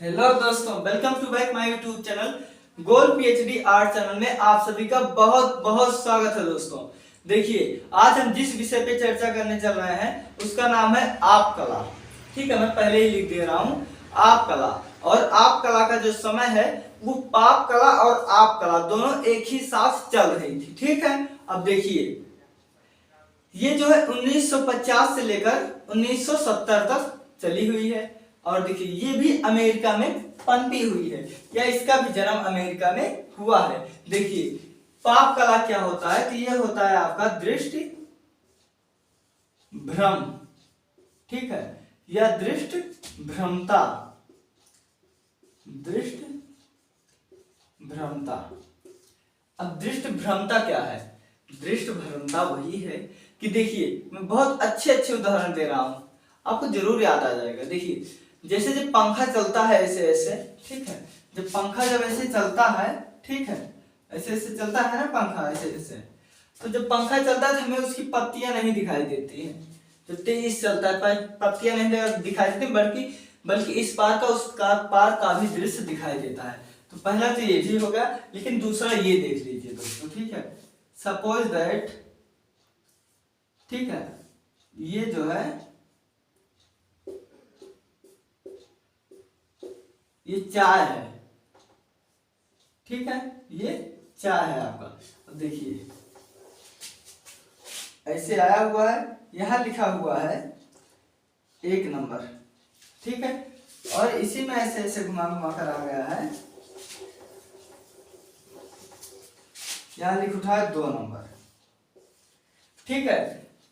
Hello दोस्तों, welcome to back my YouTube channel goal PhD art channel में आप सभी का बहुत बहुत स्वागत है। दोस्तों देखिए, आज हम जिस विषय पे चर्चा करने चल रहे हैं उसका नाम है आप कला। ठीक है, मैं पहले ही लिख दे रहा हूँ आप कला। और आप कला का जो समय है वो पाप कला और आप कला दोनों एक ही साथ चल रही थी। ठीक है, अब देखिए ये जो है 1950 से लेकर 1970 तक चली हुई है। और देखिए ये भी अमेरिका में पनपी हुई है, या इसका भी जन्म अमेरिका में हुआ है। देखिए पाप कला क्या होता है, तो ये होता है आपका दृष्टि भ्रम। ठीक है, या दृष्टि भ्रमता, दृष्टि भ्रमता। अब दृष्टि भ्रमता क्या है? दृष्टि भ्रमता वही है कि देखिए मैं बहुत अच्छे अच्छे उदाहरण दे रहा हूं, आपको जरूर याद आ जाएगा। देखिए जैसे जब पंखा चलता है ऐसे ऐसे, ठीक है, जब पंखा जब ऐसे चलता है, ठीक है, ऐसे ऐसे चलता है ना पंखा ऐसे ऐसे, तो जब पंखा चलता है तो हमें उसकी पत्तियां नहीं दिखाई देती हैं। जब तेज चलता है पत्तियां नहीं दिखाई देती, बल्कि बल्कि इस पार का उस पार का भी दृश्य दिखाई देता है। तो पहला तो ये भी हो गया, लेकिन दूसरा ये देख लीजिए दोस्तों। ठीक है, सपोज दैट, ठीक है, ये जो है ये चाय है। ठीक है, ये चाय है आपका। अब देखिए ऐसे आया हुआ है, यहां लिखा हुआ है 1 नंबर। ठीक है, और इसी में ऐसे ऐसे घुमा घुमा कर आ गया है, यहां लिख उठा है 2 नंबर। ठीक है,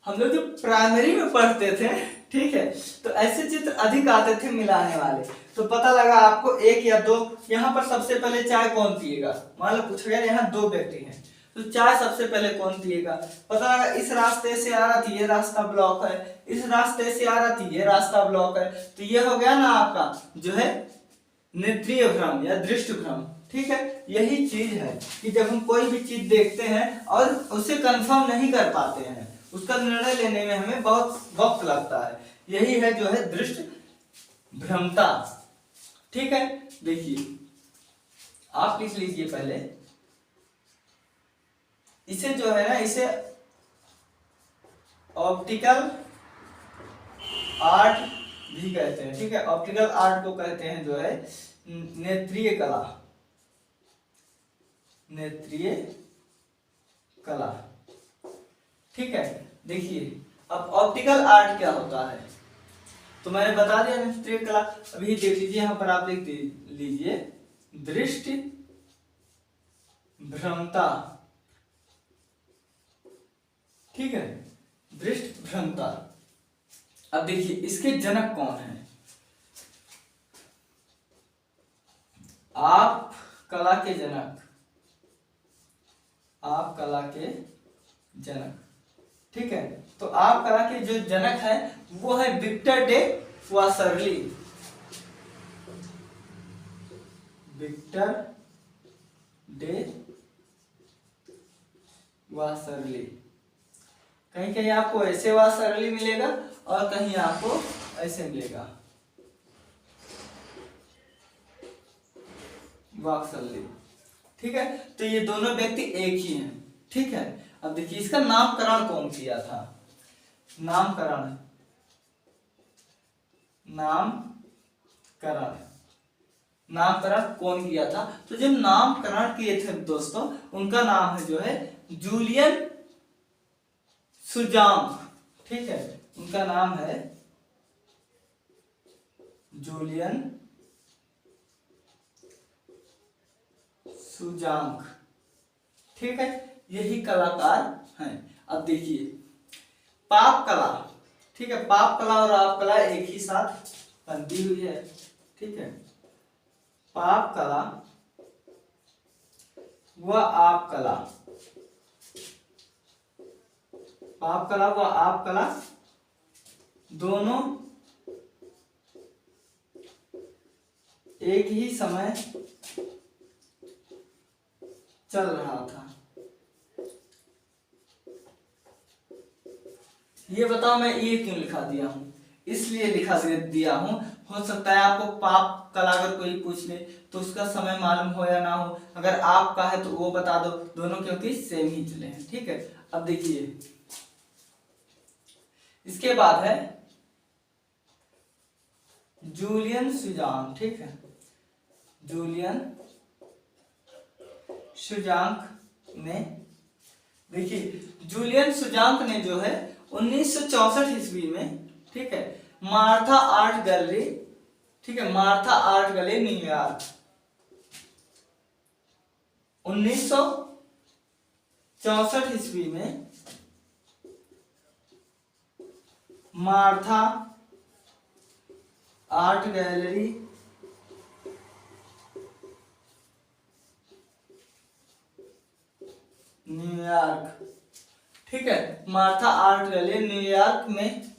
हम लोग जो प्राइमरी में पढ़ते थे, ठीक है, तो ऐसे चित्र अधिक आते थे मिलाने वाले। तो पता लगा आपको 1 या 2, यहाँ पर सबसे पहले चाय कौन पिएगा, मान लो पूछा गया यहाँ 2 व्यक्ति हैं, तो चाय सबसे पहले कौन पिएगा। पता लगा इस रास्ते से आ रहा थी, ये रास्ता ब्लॉक है, इस रास्ते से आ रहा थी, ये रास्ता ब्लॉक है। तो ये हो गया ना आपका जो है नेत्रीय भ्रम या दृष्टि भ्रम। ठीक है, यही चीज है कि जब हम कोई भी चीज देखते हैं और उसे कंफर्म नहीं कर पाते हैं, उसका निर्णय लेने में हमें बहुत वक्त लगता है, यही है जो है दृष्टि भ्रमता। ठीक है, देखिए आप लिख लीजिए पहले, इसे जो है ना, इसे ऑप्टिकल आर्ट भी कहते हैं। ठीक है, ऑप्टिकल आर्ट को कहते हैं जो है नेत्रीय कला, नेत्रीय कला। ठीक है, देखिए अब ऑप्टिकल आर्ट क्या होता है तो मैंने बता दिया नेत्रीय कला। अभी देख लीजिए, यहां पर आप लिख लीजिए दृष्टि भ्रमता। ठीक है, दृष्टि भ्रमता। अब देखिए इसके जनक कौन है? आप कला के जनक, आप कला के जनक। ठीक है, तो आप कला के जो जनक है वो है Victor de Vasarely. Victor de Vasarely. कहीं कहीं आपको ऐसे वासरली मिलेगा और कहीं आपको ऐसे मिलेगा वाक्सरली। ठीक है, तो ये दोनों व्यक्ति एक ही हैं। ठीक है, अब देखिए इसका नामकरण कौन किया था? नामकरण, नामकरण, नामकरण कौन किया था? तो जो नामकरण किए थे दोस्तों, उनका नाम है जो है जूलियन सुजांग। ठीक है, उनका नाम है जूलियन सुजांग। ठीक है, यही कलाकार हैं। अब देखिए पाप कला, ठीक है, पाप कला और आप कला एक ही साथ बनती हुई है। ठीक है, पाप कला व आप कला, पाप कला व आप कला दोनों एक ही समय चल रहा था। ये बताओ मैं ये क्यों लिखा दिया हूं? इसलिए लिखा दिया हूं, हो सकता है आपको पाप कला अगर कोई पूछ ले तो उसका समय मालूम हो या ना हो, अगर आपका है तो वो बता दो, दोनों क्योंकि सेम ही चले हैं। ठीक है, अब देखिए इसके बाद है जूलियन सुजांग। ठीक है, जूलियन सुजांग ने, देखिए जूलियन सुजांग ने जो है 1964 ईस्वी में, ठीक है, मार्था आर्ट गैलरी, ठीक है, मार्था आर्ट गैलरी न्यूयॉर्क, 1964 ईस्वी में मार्था आर्ट गैलरी न्यूयॉर्क, ठीक है, मार्था आर्ट गैलरी न्यूयॉर्क में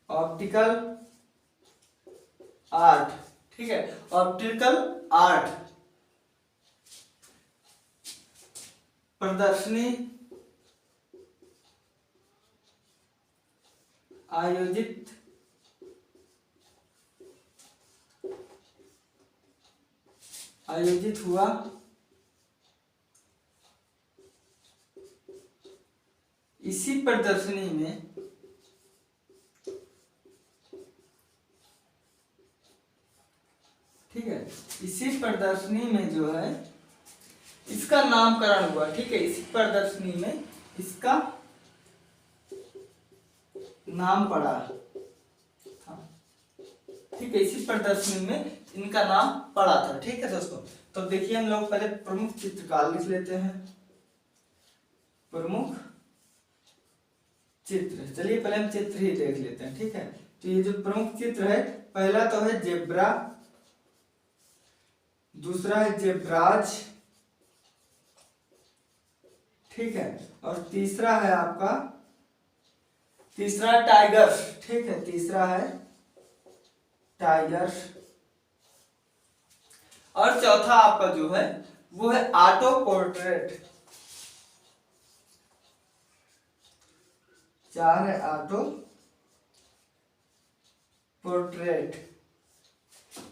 ऑप्टिकल आर्ट, ठीक है, ऑप्टिकल आर्ट प्रदर्शनी आयोजित हुआ। इसी प्रदर्शनी में ठीक है, इसी प्रदर्शनी में जो है इसका नामकरण हुआ। ठीक है, इसी प्रदर्शनी में इसका नाम पड़ा था। ठीक है, इसी प्रदर्शनी में इनका नाम पड़ा था। ठीक है दोस्तों, तो देखिए हम लोग पहले प्रमुख चित्रकार लिख लेते हैं। प्रमुख चित्र, चलिए पहले हम चित्र ही देख लेते हैं। ठीक है, तो ये जो प्रमुख चित्र है, पहला तो है जेब्रा, दूसरा है जेब्राज, ठीक है, और तीसरा है आपका, तीसरा टाइगर। ठीक है, तीसरा है टाइगर, और चौथा आपका जो है वो है ऑटो पोर्ट्रेट। चार है ऑटो पोर्ट्रेट,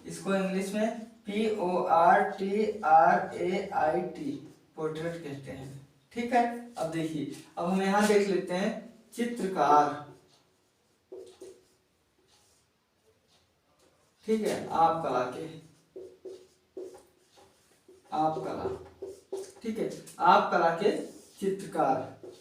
इसको इंग्लिश में PORTRAIT पोर्ट्रेट कहते हैं। ठीक है, अब देखिए, अब हम यहां देख लेते हैं चित्रकार। ठीक है, आप कला के, आप कला, ठीक है, आप कला के चित्रकार।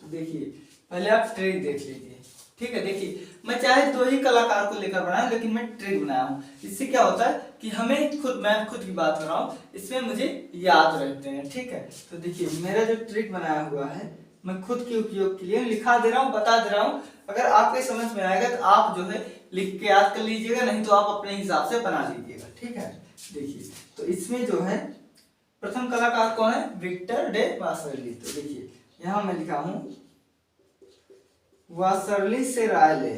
देखिए पहले आप ट्रिक देख लीजिए। ठीक है, देखिए मैं चाहे दो ही कलाकार को लेकर बनाया, लेकिन मैं ट्रिक बनाया हूं। इससे क्या होता है कि हमें खुद, मैं खुद की बात कर रहा हूं, इसमें मुझे याद रहते हैं। ठीक है, तो देखिए मेरा जो ट्रिक बनाया हुआ है, मैं खुद के उपयोग के लिए लिखा दे रहा हूं, बता दे रहा हूं। अगर आपके समझ में आएगा तो आप जो है लिख के याद कर लीजिएगा, नहीं तो आप अपने हिसाब से बना लीजिएगा। ठीक है, देखिए तो इसमें जो है प्रथम कलाकार कौन है, विक्टर डे वासरली। तो देखिए यहां मैं लिखा हूं वासरली से रायले,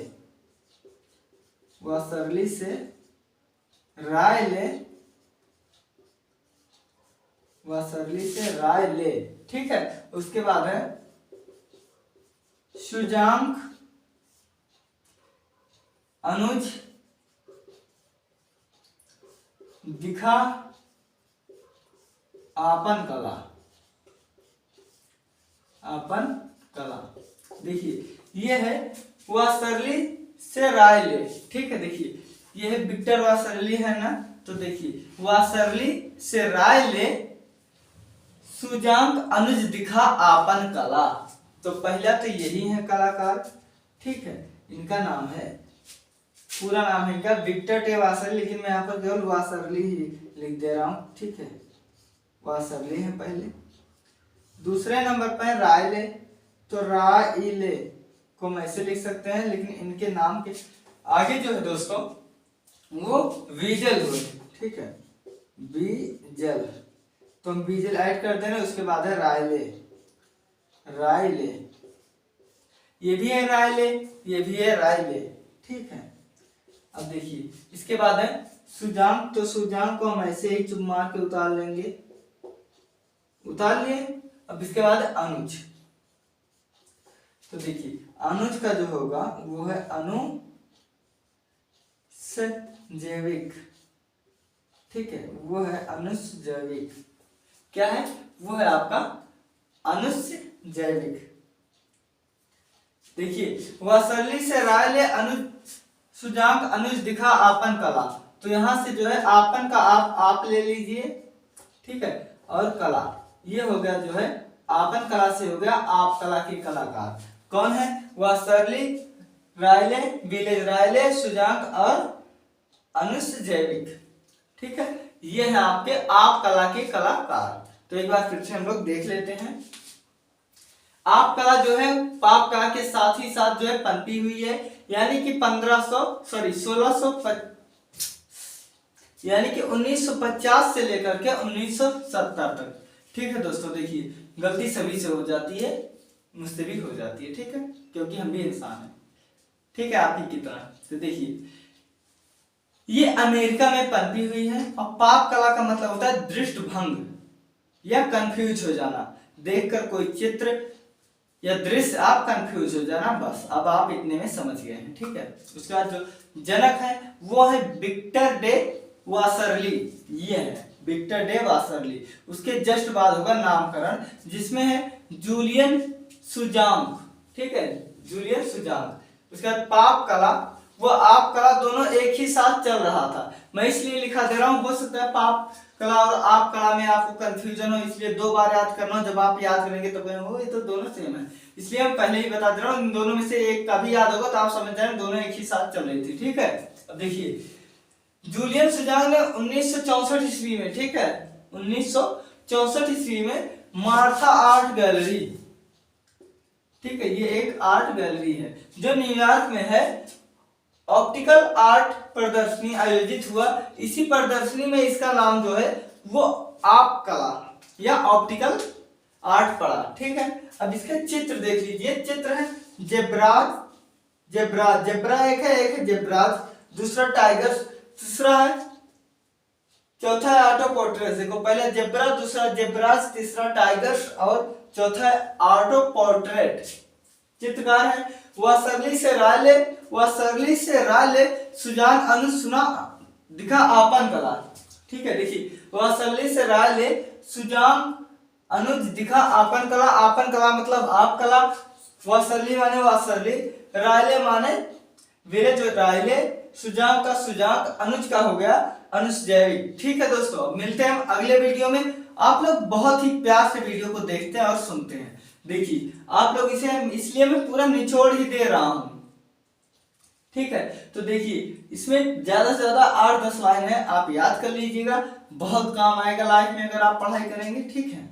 वासरली से रायले, वासरली से रायले। ठीक है, उसके बाद है सुजांग अनुज दिखा आपन कला, आपन कला। देखिए ये है वासरली से रायले। ठीक है, देखिए ये है विक्टर वासरली है ना, तो देखिए वासरली से रायले सुजांग अनुज दिखा आपन कला। तो पहला तो यही है कलाकार। ठीक है, इनका नाम है, पूरा नाम है इनका विक्टर टे वासरली, लेकिन मैं यहाँ पर केवल वासरली ही लिख दे रहा हूँ। ठीक है, वासरली है पहले। दूसरे नंबर पर रायले, तो राइले को हम ऐसे लिख सकते हैं, लेकिन इनके नाम के आगे जो है दोस्तों वो विजल हुए। ठीक है, बीजल, तो हम बीजल ऐड कर देना। उसके बाद है रायले, रायले, ये भी है रायले, ये भी है रायले। ठीक है, अब देखिए इसके बाद है सुजांग, तो सुजांग को हम ऐसे ही चुप मार के उतार लेंगे, उतार लिए। अब इसके बाद अनुज, तो देखिए अनुज का जो होगा वो है अनुजैविक, ठीक है, वो है अनुजैविक। क्या है? वो है आपका अनुजैविक। देखिए वासरली से रायले अनुज सुजांक अनुज दिखा आपन कला। तो यहां से जो है आपन का आप ले लीजिए, ठीक है, और कला ये हो गया जो है आपन कला से हो गया आप कला के कलाकार। कौन है? वासरली, रायले, विलेज रायले, सुजांक और अनुजैविक, ठीक है, ये है आपके आप कला के कलाकार। तो एक बार फिर से हम लोग देख लेते हैं। आप कला जो है पाप कला के साथ ही साथ जो है पनपी हुई है, यानी कि 1950 से लेकर के 1970 तक, ठीक है दोस्तों। देखिए गलती सभी से हो जाती है, मुझसे भी हो जाती है, ठीक है, क्योंकि हम भी इंसान हैं, ठीक है, आप ही की तरह। तो देखिए ये अमेरिका में पनपी हुई है। और पाप कला का मतलब होता है दृष्टि भंग या कंफ्यूज हो जाना, देखकर कोई चित्र या दृश्य आप कंफ्यूज हो जाना, बस अब आप इतने में समझ गए हैं, ठीक है। उसके बाद जो जनक है वो है विक्टर डे वासरली, ये है विक्टर डे वासरली। उसके जस्ट बाद होगा नामकरण, जिसमें है जूलियन सुजांक, ठीक है, जूलियन सुजांक। उसके बाद पाप कला वो आप कला दोनों एक ही साथ चल रहा था, मैं इसलिए लिखा दे रहा हूं, हो सकता है पाप कला और आप कला में आपको कंफ्यूजन हो, इसलिए दो बार याद करना, जब आप याद करेंगे तो कहेंगे ये तो दोनों सेम है, इसलिए हम पहले ही बता दे रहा हूं, इन दोनों में से एक का भी याद होगा तो आप समझ जाएंगे दोनों एक ही साथ चल रही थी, ठीक है। अब देखिए जूलियन सुजांक ने 1964 ईस्वी में, ठीक है, 1964 ईस्वी में मार्था आर्ट गैलरी, ठीक है, ये एक आर्ट गैलरी है जो न्यूयॉर्क में है, ऑप्टिकल आर्ट प्रदर्शनी आयोजित हुआ। इसी प्रदर्शनी में इसका नाम जो है वो आप कला या ऑप्टिकल आर्ट पड़ा, ठीक है। अब इसके चित्र देख लीजिए, चित्र है जेब्राज, जेब्रा एक है जेब्राज, दूसरा टाइगर, तीसरा है, चौथा है ऑटो पोर्ट्रेट। देखो पहले जेब्रा, दूसरा जेब्राज, तीसरा टाइगर और चौथा है ऑटो पोर्ट्रेट। चित्रकार है वासरली से रायले सुजान अनुसुना दिखा आपन कला, ठीक है। देखिए वासरली से रायले सुजान अनुज दिखा आपन कला, आपन कला मतलब आप कला, वासरली माने वासरली, रायले माने विलेज रायले, सुजान का सुजान, अनुज का हो गया अनुजैविक, ठीक है दोस्तों। मिलते हैं हम अगले वीडियो में। आप लोग बहुत ही प्यार से वीडियो को देखते हैं और सुनते हैं। देखिए आप लोग इसे इसलिए मैं पूरा निचोड़ ही दे रहा हूं, ठीक है। तो देखिए इसमें ज्यादा से ज्यादा 8-10 लाइन है, आप याद कर लीजिएगा, बहुत काम आएगा लाइफ में अगर आप पढ़ाई करेंगे, ठीक है।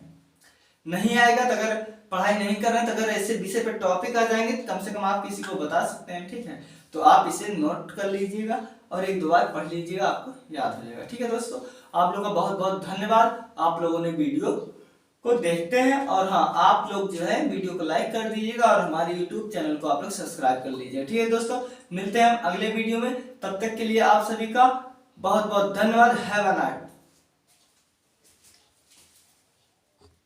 नहीं आएगा तो अगर पढ़ाई नहीं कर रहे हैं तो अगर ऐसे विषय पे टॉपिक आ जाएंगे तो कम से कम आप किसी को बता सकते हैं, ठीक है। तो आप इसे नोट कर लीजिएगा और 1-2 बार पढ़ लीजिएगा, आपको याद हो जाएगा, ठीक है दोस्तों। आप लोगों का बहुत बहुत धन्यवाद, आप लोगों ने वीडियो को देखते हैं। और हाँ, आप लोग जो है वीडियो को लाइक कर दीजिएगा और हमारे YouTube चैनल को आप लोग सब्सक्राइब कर लीजिएगा, ठीक है दोस्तों। मिलते हैं हम अगले वीडियो में, तब तक के लिए आप सभी का बहुत बहुत धन्यवाद। Have a night.